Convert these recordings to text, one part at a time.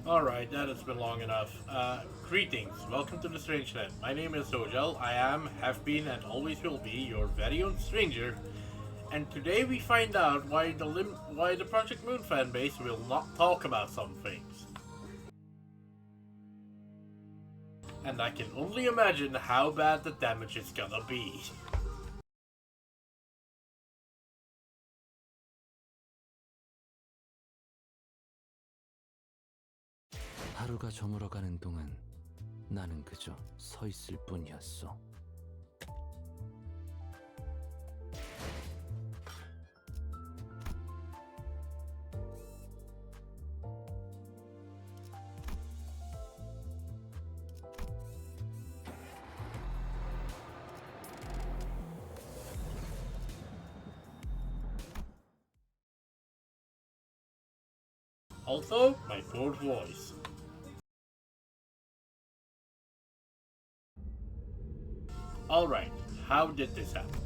Alright, that has been long enough. Greetings, welcome to the Strangenet. My name is Sojal. I am, have been, and always will be your very own stranger. And today we find out why the Project Moon fanbase will not talk about some things. And I can only imagine how bad the damage is gonna be. 하루가 저물어가는 동안 나는 그저 서 있을 뿐이었어. Also, my fourth voice. Alright, how did this happen?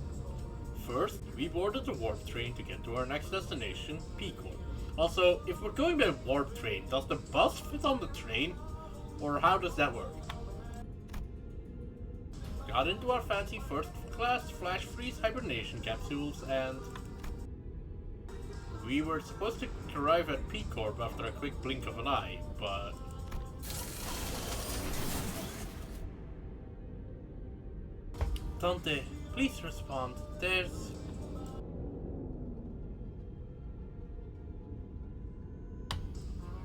First, we boarded the warp train to get to our next destination, P-Corp. Also, if we're going by warp train, does the bus fit on the train? Or how does that work? Got into our fancy first class flash freeze hibernation capsules and we were supposed to arrive at P-Corp after a quick blink of an eye, but Dante, please respond. There's...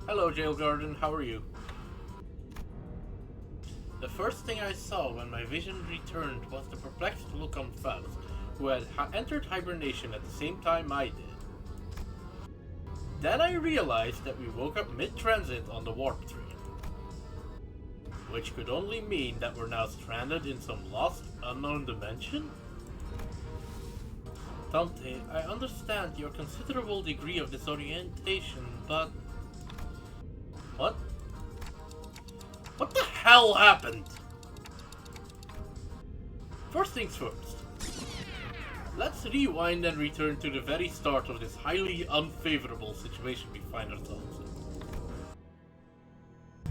Hello, Jail Garden. How are you? The first thing I saw when my vision returned was the perplexed look on Faust, who had entered hibernation at the same time I did. Then I realized that we woke up mid-transit on the warp train. Which could only mean that we're now stranded in some lost, unknown dimension? Dante, I understand your considerable degree of disorientation, but... What? What the hell happened? First things first. Let's rewind and return to the very start of this highly unfavorable situation we find ourselves in.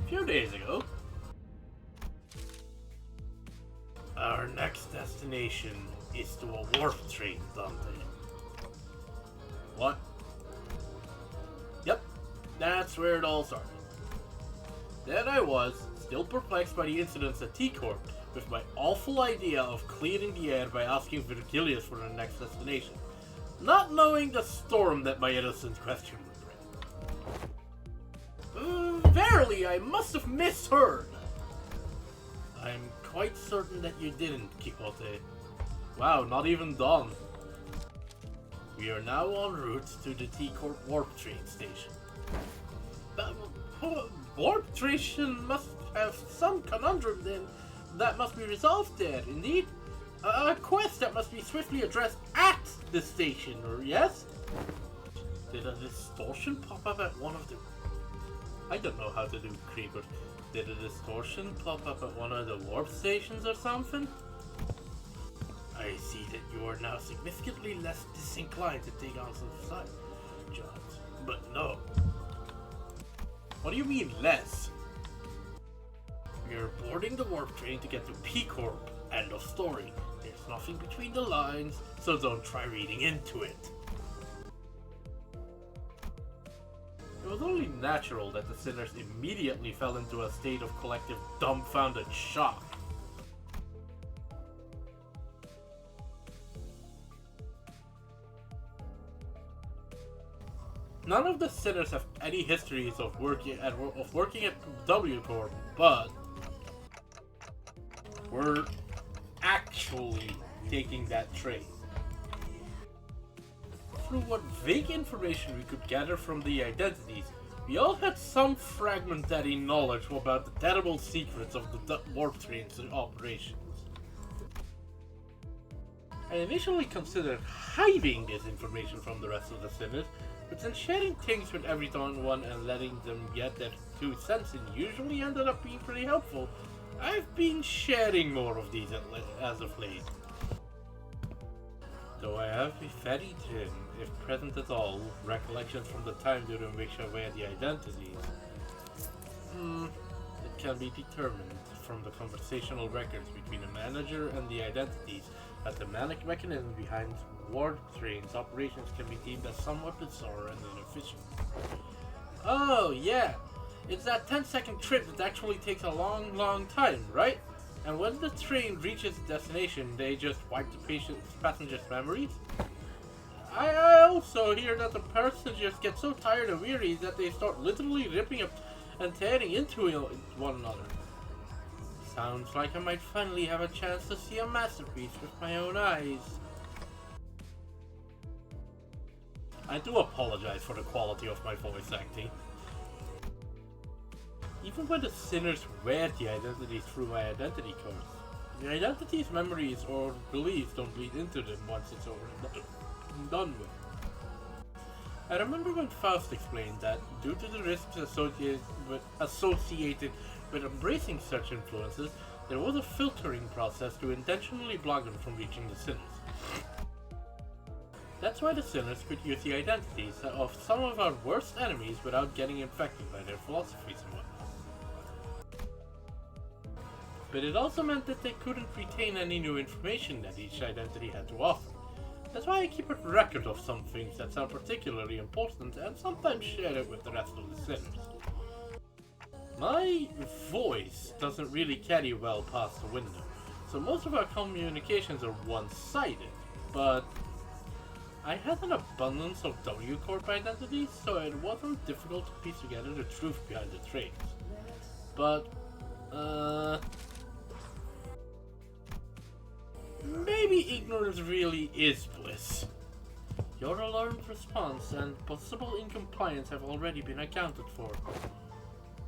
A few days ago, our next destination is to a warp train, Dante. What? Yep, that's where it all started. Then I was, still perplexed by the incidents at T-Corp, with my awful idea of clearing the air by asking Virgilius for the next destination, not knowing the storm that my innocent question would bring. Verily, I must have misheard. I'm quite certain that you didn't, Quixote. Wow, not even dawn. We are now en route to the T-Corp warp train station. But warp train must have some conundrum then that must be resolved there, indeed. A quest that must be swiftly addressed at the station, or yes? Did a distortion pop up at one of the... I don't know how to do creepers. Did a distortion pop up at one of the warp stations or something? I see that you are now significantly less disinclined to take on some side jobs. But no. What do you mean, less? We are boarding the warp train to get to P-Corp. End of story. There's nothing between the lines, so don't try reading into it. It was only natural that the sinners immediately fell into a state of collective dumbfounded shock. None of the sinners have any histories of working at W Corp, but we're actually taking that train. Through what vague information we could gather from the identities, we all had some fragmentary knowledge about the terrible secrets of the warp train's operations. I initially considered hiding this information from the rest of the sinners, but then sharing things with everyone and letting them get their 2 cents in usually ended up being pretty helpful. I've been sharing more of these as of late. Though I have a very dim, if present at all, recollections from the time during which I wear the identities. It can be determined from the conversational records between the manager and the identities that the manic mechanism behind warp trains operations can be deemed as somewhat bizarre and inefficient. Oh yeah, it's that 10-second trip that actually takes a long time, right? And when the train reaches its destination, they just wipe the passenger's memories? I also hear that the passengers get so tired and weary that they start literally ripping up and tearing into one another. Sounds like I might finally have a chance to see a masterpiece with my own eyes. I do apologize for the quality of my voice acting. Even when the sinners wear the identities through my identity codes, the identity's memories or beliefs don't bleed into them once it's over and done with. I remember when Faust explained that, due to the risks associated with embracing such influences, there was a filtering process to intentionally block them from reaching the sinners. That's why the sinners could use the identities of some of our worst enemies without getting infected by their philosophies and whatnot. But it also meant that they couldn't retain any new information that each identity had to offer. That's why I keep a record of some things that sound particularly important and sometimes share it with the rest of the sinners. My voice doesn't really carry well past the window, so most of our communications are one-sided, but I had an abundance of W Corp identities, so it wasn't difficult to piece together the truth behind the traits. But, maybe ignorance really is bliss. Your alarmed response and possible incompliance have already been accounted for.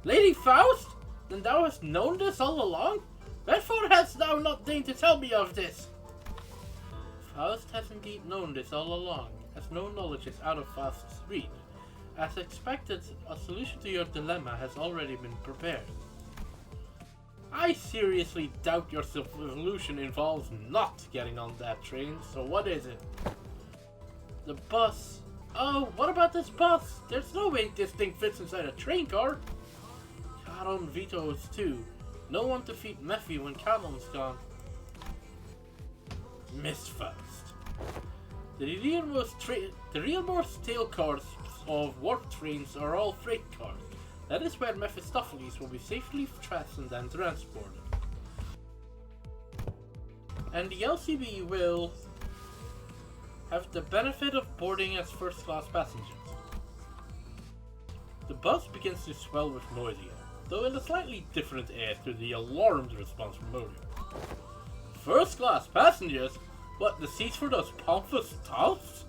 Lady Faust? Then thou hast known this all along? Wherefore hast thou not deigned to tell me of this? Faust has indeed known this all along, as no knowledge is out of Faust's reach. As expected, a solution to your dilemma has already been prepared. I seriously doubt your solution involves not getting on that train, so what is it? The bus. Oh, what about this bus? There's no way this thing fits inside a train car. Charon vetoes too. No one to feed Mephi when Charon's gone. Miss Faust. The rearmost tail cars of warp trains are all freight cars. That is where Mephistopheles will be safely fastened and transported. And the LCB will have the benefit of boarding as first-class passengers. The bus begins to swell with noise again, though in a slightly different air to the alarmed response from earlier. First-class passengers? What, the seats for those pompous touts?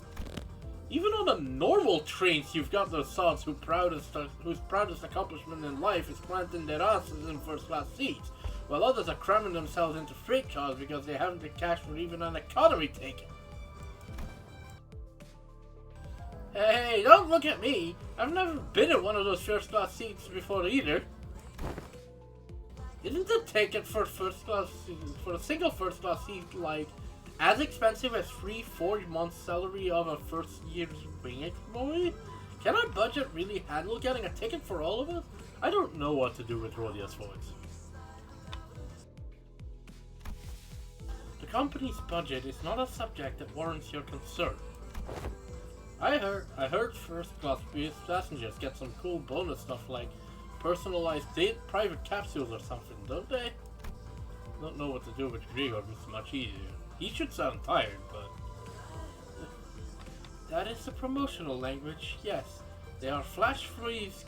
Even on the normal trains, you've got those sods whose proudest accomplishment in life is planting their asses in first-class seats, while others are cramming themselves into freight cars because they haven't the cash for even an economy ticket. Hey, don't look at me! I've never been in one of those first-class seats before either. Isn't the ticket for a single first-class seat like as expensive as 3-4 months salary of a first year's wing employee? Can our budget really handle getting a ticket for all of us? I don't know what to do with Rhodia's voice. The company's budget is not a subject that warrants your concern. I heard first class passengers get some cool bonus stuff like personalized private capsules or something, don't they? Don't know what to do with Grigor, it's much easier. He should sound tired, but that is the promotional language. Yes, they are flash freeze.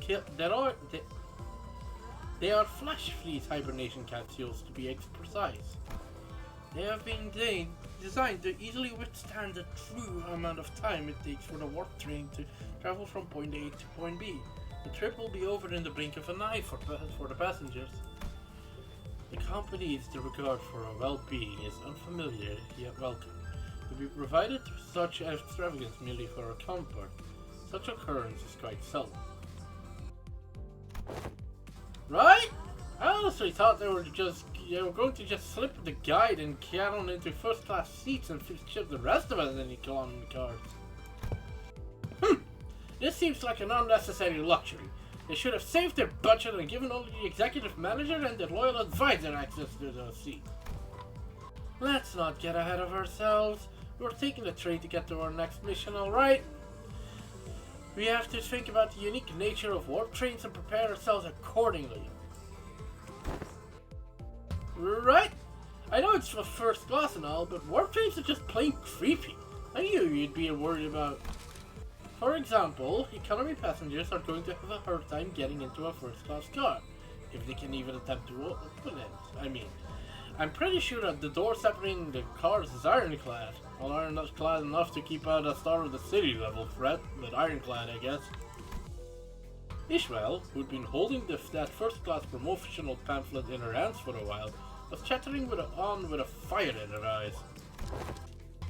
They are flash freeze hibernation capsules, to be precise. They have been designed to easily withstand the true amount of time it takes for the warp train to travel from point A to point B. The trip will be over in the blink of an eye for the passengers. The company's regard for our well-being is unfamiliar yet welcome. To be provided to such extravagance merely for our comfort, such occurrence is quite seldom. Right? I honestly thought they were going to just slip the guide and get on into first-class seats and ship the rest of us in economy cars. This seems like an unnecessary luxury. They should have saved their budget and given only the executive manager and their loyal advisor access to the seat. Let's not get ahead of ourselves. We're taking the train to get to our next mission, alright? We have to think about the unique nature of warp trains and prepare ourselves accordingly. Right? I know it's for first class and all, but warp trains are just plain creepy. I knew you'd be worried about. For example, economy passengers are going to have a hard time getting into a first class car, if they can even attempt to open it. I'm pretty sure that the door separating the cars is ironclad. Well, ironclad enough to keep out a Star of the City level threat, but ironclad, I guess. Ishmael, who'd been holding that first class promotional pamphlet in her hands for a while, was chattering with a fire in her eyes.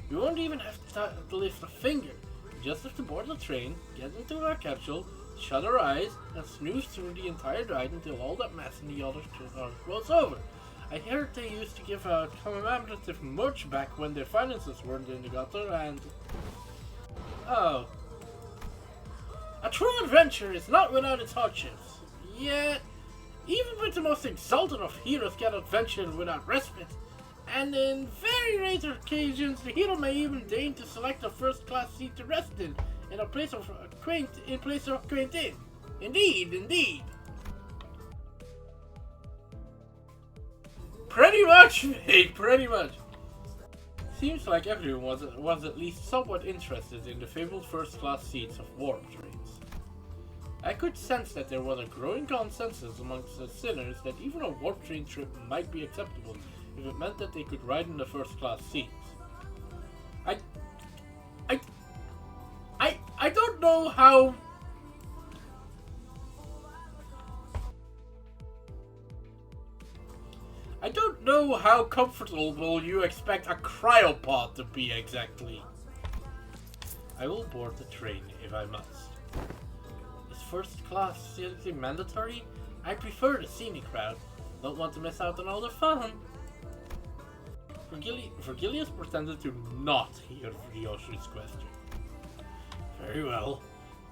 You won't even have to lift a finger. You just have to board the train, get into our capsule, shut our eyes, and snooze through the entire ride until all that mess in the other cars blows over. I heard they used to give out commemorative merch back when their finances weren't in the gutter and... Oh. A true adventure is not without its hardships. Yet, even with the most exalted of heroes get adventure without respite. And in very rare occasions, the hero may even deign to select a first-class seat to rest in place of acquaintance. Indeed. Pretty much, mate, pretty much. Seems like everyone was at least somewhat interested in the fabled first-class seats of warp trains. I could sense that there was a growing consensus amongst the sinners that even a warp train trip might be acceptable if it meant that they could ride in the first-class seats. I don't know how... I don't know how comfortable you expect a cryopod to be exactly. I will board the train if I must. Is first class seriously mandatory? I prefer the scenic route. Don't want to miss out on all the fun. Virgilius pretended to not hear Ryoshi's question. Very well.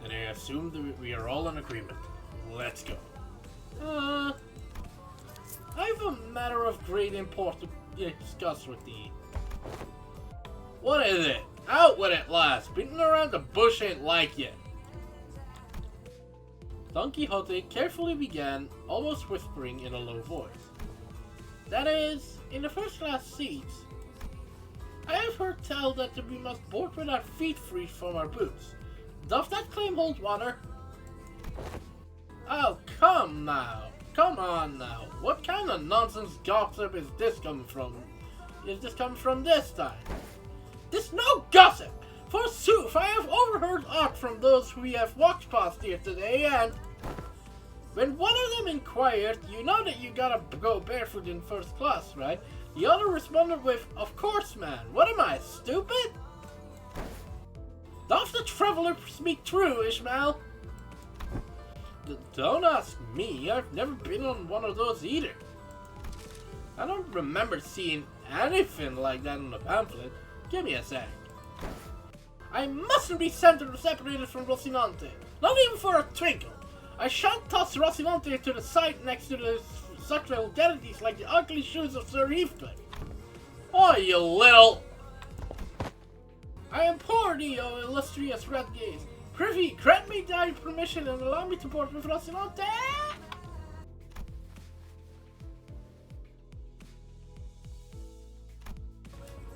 Then I assume that we are all in agreement. Let's go. I've a matter of great import to discuss with thee. What is it? Out with it, lass. Beating around the bush ain't like you. Don Quixote carefully began, almost whispering in a low voice. That is, in the first class seats, I have heard tell that we must board with our feet free from our boots. Doth that claim hold water? Oh, come on now. What kind of nonsense gossip is this coming from? Is this coming from this time? This no gossip! Forsooth, I have overheard aught from those who we have walked past here today, and when one of them inquired, you know that you gotta go barefoot in first class, right? The other responded with, of course, man. What am I, stupid? Doth the traveler speak true, Ishmael? Don't ask me. I've never been on one of those either. I don't remember seeing anything like that in the pamphlet. Give me a sec. I mustn't be separated from Rocinante. Not even for a twinkle. I shan't toss Rocinante to the side next to the sacred deities like the ugly shoes of Sir Heathcliff. Oh, you little... I implore thee, O illustrious red gaze. Prithee, grant me thy permission and allow me to board with Rocinante!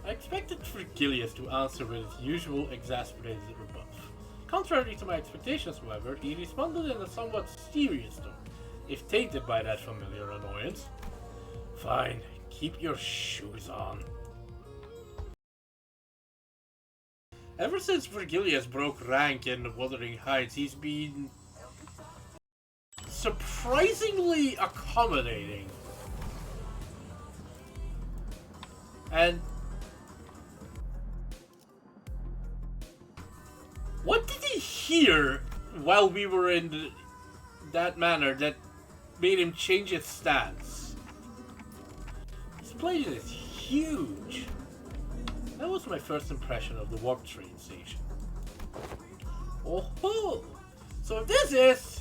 I expected Virgilius to answer with his usual exasperated rebuff. Contrary to my expectations, however, he responded in a somewhat serious tone, if tainted by that familiar annoyance. Fine, keep your shoes on. Ever since Virgilius broke rank in the Wuthering Heights, he's been surprisingly accommodating. And what did he hear while we were in that manner that made him change his stance? This place is huge. That was my first impression of the warp train station. Oh ho! So this is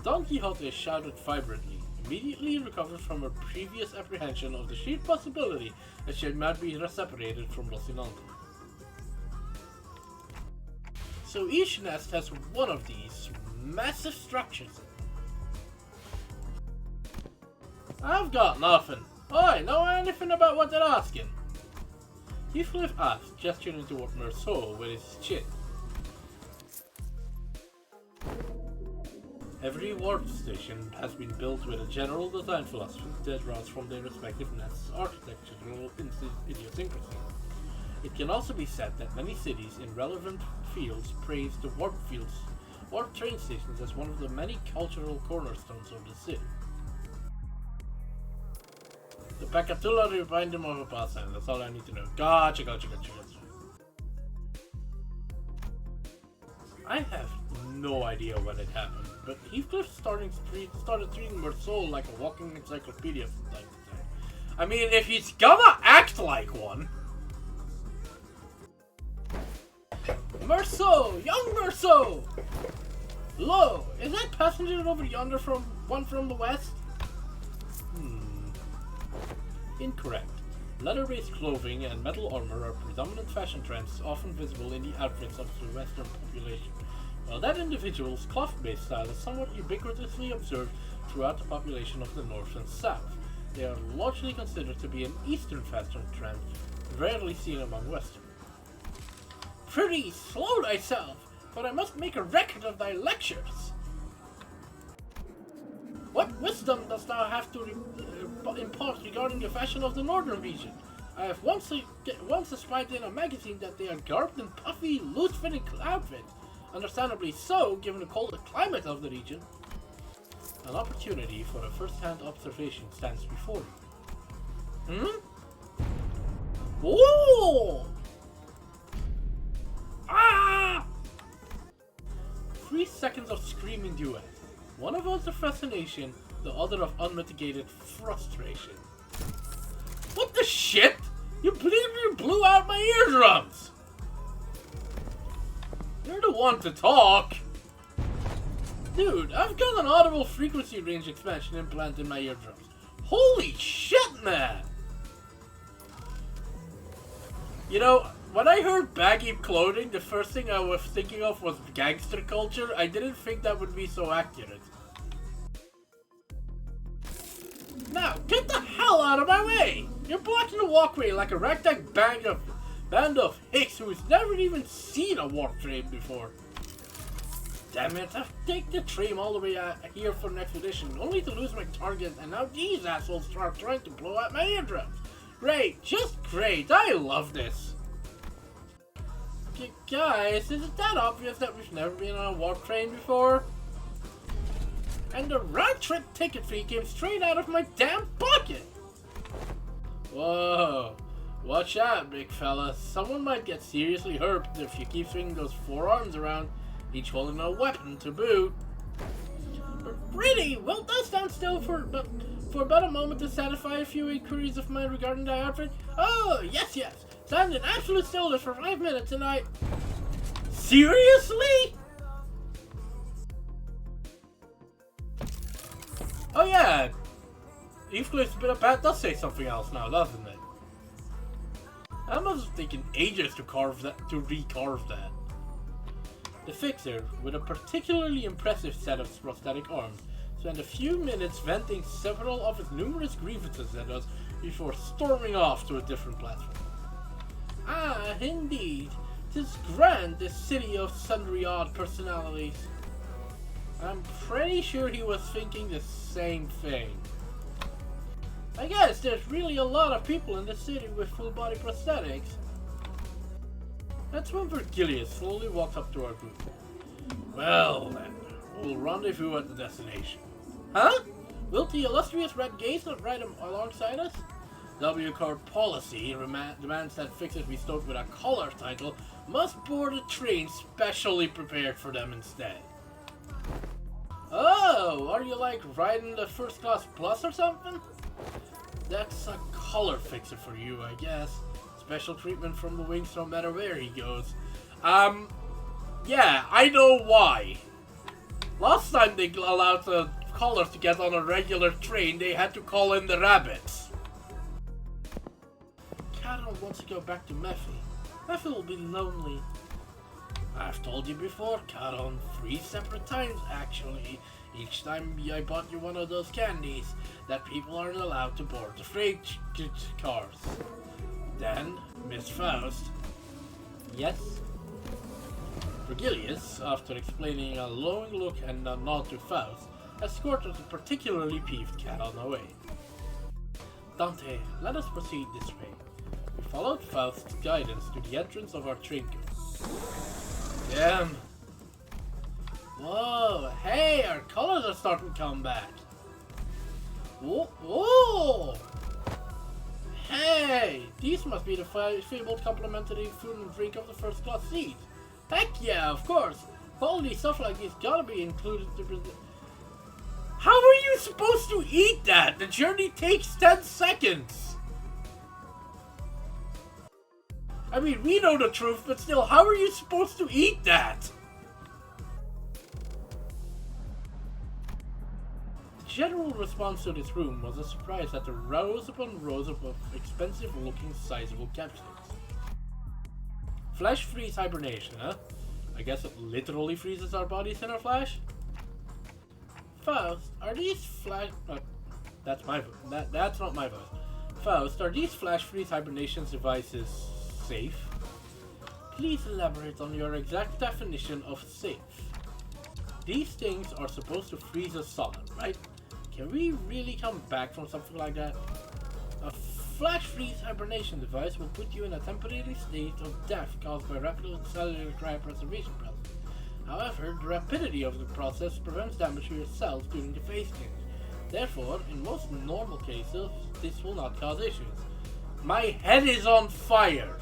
Don Quixote shouted vibrantly, immediately recovered from her previous apprehension of the sheer possibility that she might be separated from Rocinante. So each nest has one of these massive structures. I've got nothing. I know anything about what they're asking. Heathcliff asked, gesturing toward Merceau with his chin. Every warp station has been built with a general design philosophy that draws from their respective nests' architectural idiosyncrasy. It can also be said that many cities in relevant fields praise the warp train stations as one of the many cultural cornerstones of the city. The Pacatula remind them of a pastime, that's all I need to know. Gotcha. I have no idea when it happened, but Heathcliff started treating Merceau like a walking encyclopedia from time to time. I mean, if he's gonna act like one. Merceau! Young Merceau! Lo, is that passenger over yonder from the west? Incorrect. Leather-based clothing and metal armor are predominant fashion trends often visible in the outfits of the western population, while that individual's cloth-based style is somewhat ubiquitously observed throughout the population of the north and south. They are largely considered to be an eastern fashion trend, rarely seen among western. Prithee, slow thyself, for I must make a record of thy lectures. What wisdom dost thou have to impart regarding the fashion of the northern region? I have once espied in a magazine that they are garbed in puffy, loose-fitting outfits. Understandably so, given the cold climate of the region. An opportunity for a first-hand observation stands before you. Ooh! Ah! 3 seconds of screaming duet. One of us of fascination, the other of unmitigated frustration. What the shit? You blew out my eardrums! You're the one to talk! Dude, I've got an audible frequency range expansion implant in my eardrums. Holy shit, man! You know, when I heard baggy clothing, the first thing I was thinking of was gangster culture. I didn't think that would be so accurate. Now, get the hell out of my way! You're blocking the walkway like a ragtag band of hicks who's never even seen a warp train before. Damn it, I've taken the train all the way here for an expedition, only to lose my target, and now these assholes are trying to blow out my eardrums. Great, just great, I love this. Guys, is it that obvious that we've never been on a warp train before? And the round-trip ticket fee came straight out of my damn pocket! Whoa, watch out, big fella. Someone might get seriously hurt if you keep swinging those forearms around, each holding a weapon to boot. Really, wilt thou stand still for but a moment to satisfy a few inquiries of mine regarding thy outfit? Oh, yes. Stand in absolute stillness for 5 minutes and I... Seriously? Oh yeah, Heathcliff's bit of bat does say something else now, doesn't it? That must have taken ages to recarve that. The fixer, with a particularly impressive set of prosthetic arms, spent a few minutes venting several of his numerous grievances at us before storming off to a different platform. Ah, indeed, 'tis grand, this city of sundry odd personalities. I'm pretty sure he was thinking the same thing. I guess there's really a lot of people in the city with full-body prosthetics. That's when Virgilius slowly walked up to our group. Well then, we'll rendezvous at the destination. Huh? Will the illustrious Red Gaze not ride alongside us? W Corp policy demands that fixers bestowed with a collar title must board a train specially prepared for them instead. Oh, are you like riding the first class plus or something? That's a collar fixer for you, I guess. Special treatment from the wings no matter where he goes. Yeah, I know why. Last time they allowed the callers to get on a regular train, they had to call in the rabbits. Carol wants to go back to Mephi. Mephi will be lonely. I've told you before, Carol, 3 separate times actually. Each time I bought you one of those candies that people aren't allowed to board the freight cars. Then, Miss Faust. Yes? Vergilius, after explaining a longing look and a nod to Faust, escorted the particularly peeved Carol away. Dante, let us proceed this way. We followed Faust's guidance to the entrance of our train coach. Damn! Whoa! Hey, our colors are starting to come back! Whoa! Whoa! Hey! These must be the fabled complimentary food and drink of the first class seat! Heck yeah, of course! Quality stuff like this gotta be included to... How are you supposed to eat that? The journey takes 10 seconds! I mean, we know the truth, but still, how are you supposed to eat that? The general response to this room was a surprise at the rows upon rows of expensive-looking sizable capsules. Flash freeze hibernation, huh? I guess it literally freezes our bodies in a flash? Faust, are these that's my voice. That's not my voice. Faust, are these flash freeze hibernation devices safe? Please elaborate on your exact definition of safe. These things are supposed to freeze us solid, right? Can we really come back from something like that? A flash freeze hibernation device will put you in a temporary state of death caused by rapid cellular cryopreservation process. However, the rapidity of the process prevents damage to your cells during the phase change. Therefore, in most normal cases, this will not cause issues. My head is on fire!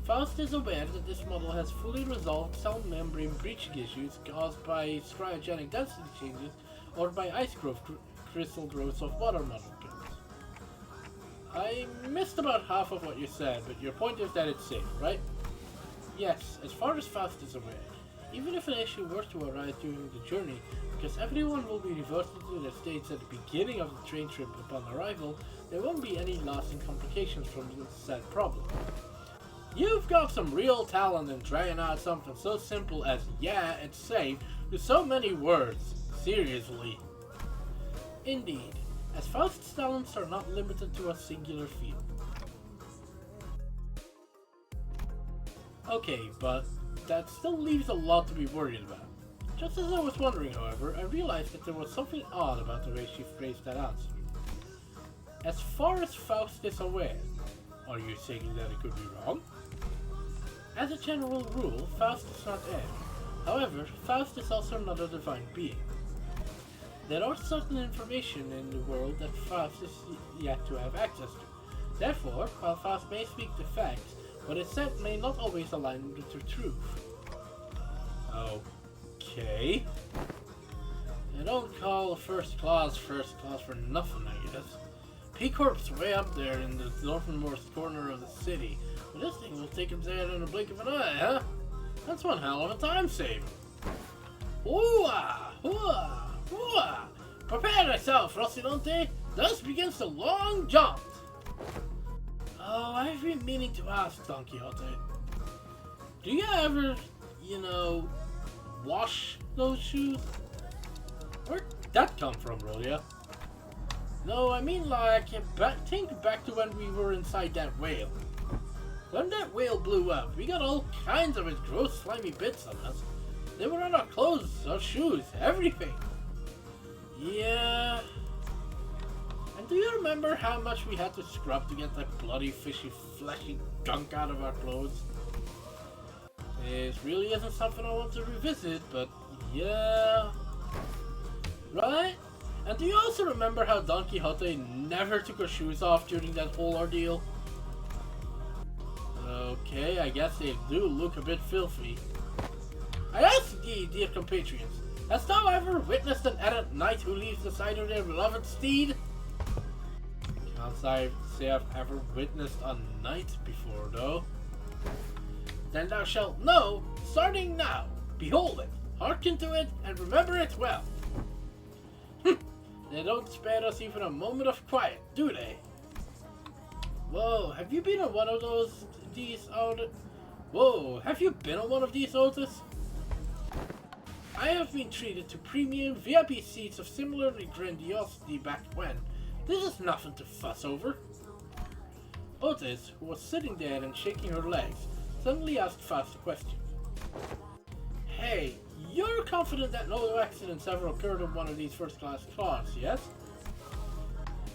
Faust is aware that this model has fully resolved cell membrane breaching issues caused by cryogenic density changes or by ice crystal growths of water molecules. I missed about half of what you said, but your point is that it's safe, right? Yes, as far as Faust is aware. Even if an issue were to arise during the journey, because everyone will be reverted to their states at the beginning of the train trip upon arrival, there won't be any lasting complications from the said problem. You've got some real talent in trying out something so simple as, yeah, it's safe, with so many words. Seriously. Indeed, as Faust's talents are not limited to a singular field. Okay, but that still leaves a lot to be worried about. Just as I was wondering, however, I realized that there was something odd about the way she phrased that answer. As far as Faust is aware, are you saying that it could be wrong? As a general rule, Faust is not air. However, Faust is also not a divine being. There are certain information in the world that Faust is yet to have access to. Therefore, while Faust may speak the facts, what is said may not always align with the truth. Okay. They don't call first class for nothing, I guess. P-Corp's way up there in the northernmost corner of the city, but this thing will take him there in a blink of an eye, huh? That's one hell of a time saver. Hooah! Hooah! Hooah! Prepare thyself, Rocinante! Thus begins the long jaunt! Oh, I've been meaning to ask, Don Quixote. Do you ever, wash those shoes? Where'd that come from, Rolia? No, I mean think back to when we were inside that whale. When that whale blew up, we got all kinds of its gross slimy bits on us. They were on our clothes, our shoes, everything. Yeah. And do you remember how much we had to scrub to get that bloody, fishy, fleshy gunk out of our clothes? This really isn't something I want to revisit, but yeah. Right? And do you also remember how Don Quixote never took her shoes off during that whole ordeal? Okay, I guess they do look a bit filthy. I ask thee, dear compatriots, hast thou ever witnessed an errant knight who leaves the side of their beloved steed? Can't I say I've ever witnessed a knight before, though? Then thou shalt know, starting now. Behold it, hearken to it, and remember it well. They don't spare us even a moment of quiet, do they? Whoa, have you been on one of these Otis? I have been treated to premium VIP seats of similarly grandiosity back when. This is nothing to fuss over. Otis, who was sitting there and shaking her legs, suddenly asked fast a question. Hey, you're confident that no accidents ever occurred on one of these first-class cars, yes?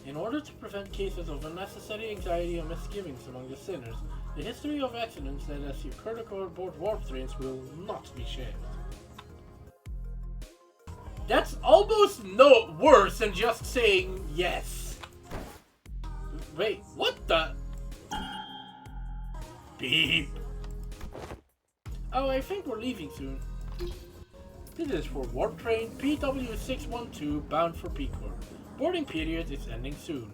In order to prevent cases of unnecessary anxiety and misgivings among the sinners, the history of accidents that has occurred aboard warp trains will not be shared. That's almost no worse than just saying yes. Wait, what the? Beep. Oh, I think we're leaving soon. This is for warp train PW612 bound for Picor. Boarding period is ending soon.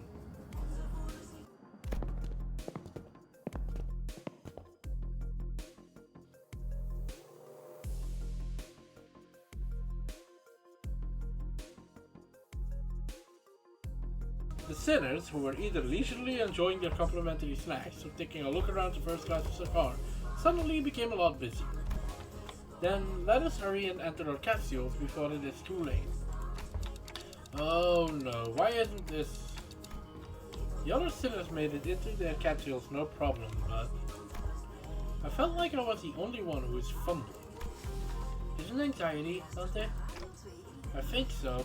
The sinners, who were either leisurely enjoying their complimentary snacks or taking a look around the first class of the car, suddenly became a lot busier. Then let us hurry and enter our capsules before it is too late. Oh no, why isn't this? The other sinners made it into their capsules no problem, but I felt like I was the only one who was fumbling. Isn't anxiety, Dante? I think so.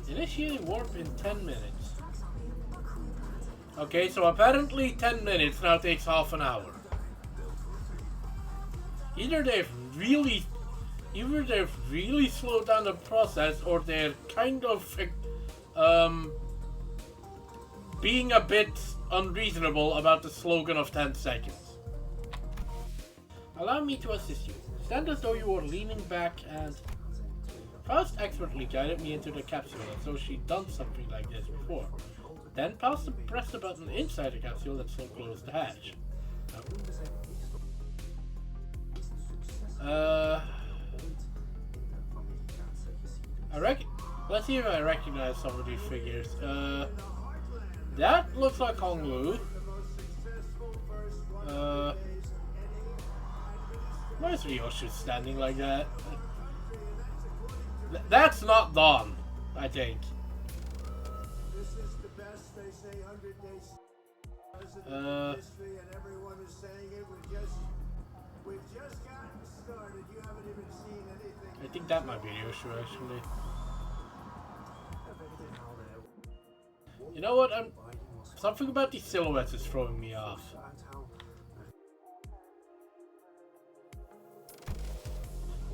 Initiating warp in 10 minutes. Okay, so apparently 10 minutes now takes half an hour. Either they've really slowed down the process, or they're kind of being a bit unreasonable about the slogan of 10 seconds. Allow me to assist you. Stand as though you were leaning back and... Faust expertly guided me into the capsule as though she'd done something like this before. Then press the button inside the capsule that still closed the hatch. Let's see if I recognize some of these figures. That looks like Hong Lu. Why is Ryoshu standing like that? That's not Dawn, I think. I think that might be Ryoshu, actually. You know what? Something about these silhouettes is throwing me off.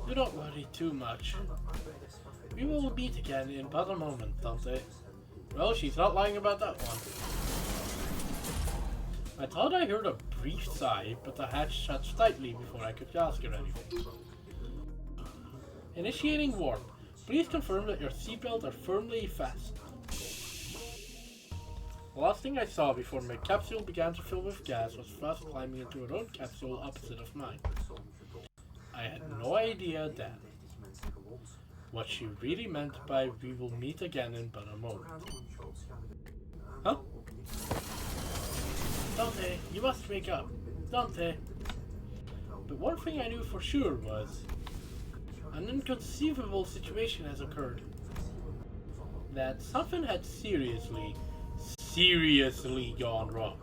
Do not worry too much. We will meet again in but a moment, Dante. Well, she's not lying about that one. I thought I heard a brief sigh, but the hatch shut tightly before I could ask her anything. Initiating warp. Please confirm that your seatbelts are firmly fastened. The last thing I saw before my capsule began to fill with gas was Faust climbing into her own capsule opposite of mine. I had no idea then what she really meant by "we will meet again in but a moment." Huh? Dante, you must wake up. Dante. But one thing I knew for sure was an inconceivable situation has occurred. That something had seriously gone wrong.